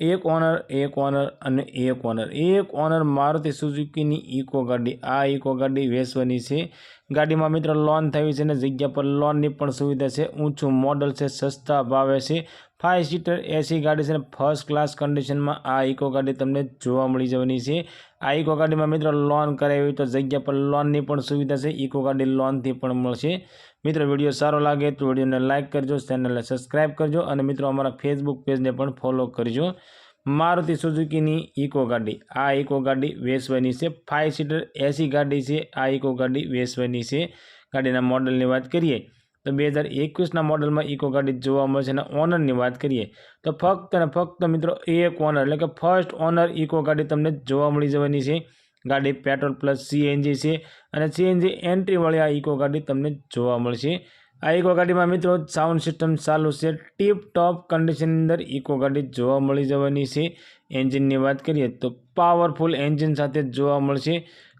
एक owner Maruti सुजुकीनी eco गाड़ी। आ eco गाड़ी वेचवानी छे। गाड़ीमां मित्रों लोन थई छे ने जग्या पर लोननी पण सुविधा छे। ऊंचू मॉडल छे, सस्ता भावे छे। 5 सीटर एसी गाड़ी छे, फर्स्ट क्लास कंडीशन में आ इको गाड़ी तमने जोवा मळी जवानी छे। आ इको गाड़ी में मित्रों लोन करावी होय तो जग्या पर लोननी पण सुविधा छे। इको गाड़ी लोन थी पण मळशे। मित्रों वीडियो सारो लागे तो वीडियो ने लाइक करजो, चैनल ने सब्सक्राइब करजो और मित्रों अमरा फेसबुक पेज ने पण फॉलो करजो। मारुति सुजुकीनी इको गाड़ी। आ इको गाड़ी वेचवानी छे। 5 सीटर एसी गाड़ी छे। आ इको गाड़ी वेचवानी छे। गाड़ीना मॉडलनी वात करीए तो 2021 मॉडल में इको गाड़ी जोवा मळशे। ओनरनी बात करिए तो फक्त ने फक्त मित्रों एक ओनर એટલે કે फर्स्ट ओनर इको गाड़ी तमने जोवा मळी जवानी छे। गाड़ी पेट्रोल प्लस सीएनजी छे અને सीएनजी एंट्री वाली आ इको गाड़ी तमने जोवा मळशे। आ इको गाड़ी में मित्रों साउंड सिस्टम चालू छे। टीप टॉप कंडीशन अंदर इको गाड़ी जोवा मळी जवानी छे। एंजीननी बात करिए तो पावरफुल एंजीन साथे जोवा मळशे।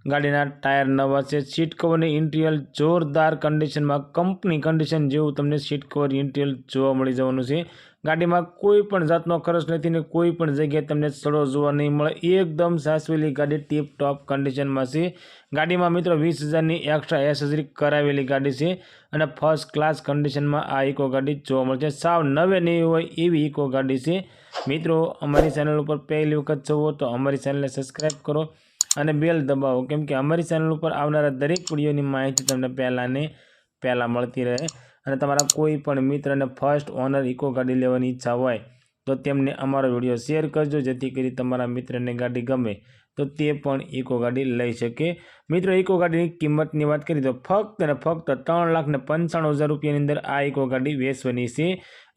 गाड़ीना टायर नवा छे। सीट कवर ने इंटीरियर जोरदार कंडीशन में कंपनी कंडीशन जेवुं तमने सीट कवर इंटीरियर जोवा मळी जवानुं छे। गाड़ी में कोई पण जातनो खर्च नथी ने कोई पण जग्याए तमने सड़ो जोवा नहीं मळे। एकदम साचवेली गाड़ी टीप टॉप कंडीशन में छे। गाड़ी में मित्रों 20,000 ની एक्स्ट्रा एसेसरी करावेली गाड़ी छे અને फर्स्ट क्लास कंडीशन में आ इको गाड़ी जोवा मळे छे। साव नवे नहीं होय एवी इको गाड़ी छे। मित्रों अमरी चैनल पर पहली वखत छो तो अमरी चैनल ने सब्सक्राइब करो અને બેલ દબાવો કેમ કે અમારી ચેનલ ઉપર આવનારા દરેક વિડીયોની માહિતી તમને પહેલા મળતી રહે। અને તમારા કોઈ પણ મિત્રને ફર્સ્ટ ઓનર ઇકો ગાડી લેવાની ઈચ્છા હોય તો તેમને અમારો વિડીયો શેર કરજો જેથી કરી તમારા મિત્રને ગાડી ગમે તો તે પણ ઇકો ગાડી લઈ શકે। મિત્રો ઇકો ગાડીની કિંમતની વાત કરીએ તો ફક્ત ને ફક્ત 3,95,000 રૂપિયાની અંદર આ ઇકો ગાડી વેચવાની છે।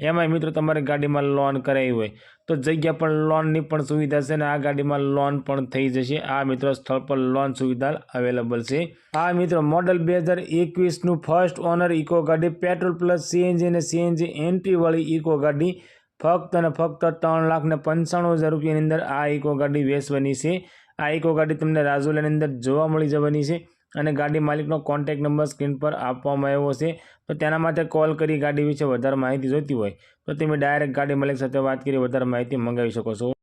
એમાંય મિત્રો તમારે ગાડીમાં લોન કરાવી હોય તો જગ્યા પર લોનની પણ સુવિધા છે અને આ ગાડીમાં લોન પણ થઈ જશે। આ મિત્રો સ્થળ પર લોન સુવિધા અવેલેબલ છે। આ મિત્રો મોડલ 2021નું ફર્સ્ટ ઓનર ઇકો ગાડી પેટ્રોલ પ્લસ સીએનજી અને સીએનજી એન્ટ્રી વાળી ઇકો ગાડી ફક્ત અને ફક્ત 3,95,000 રૂપિયાની અંદર આ ઇકો ગાડી વેચવાની છે। આ ઇકો ગાડી તમને રાજુલાની અંદર જોવા મળી જવાની છે અને ગાડી માલિકનો કોન્ટેક્ટ નંબર સ્ક્રીન પર આપવામાં આવ્યો છે તો તેના માટે કોલ કરી ગાડી વિશે વધારે માહિતી જોઈતી હોય તો તમે ડાયરેક્ટ ગાડી માલિક સાથે વાત કરી વધારે માહિતી મંગાવી શકો છો।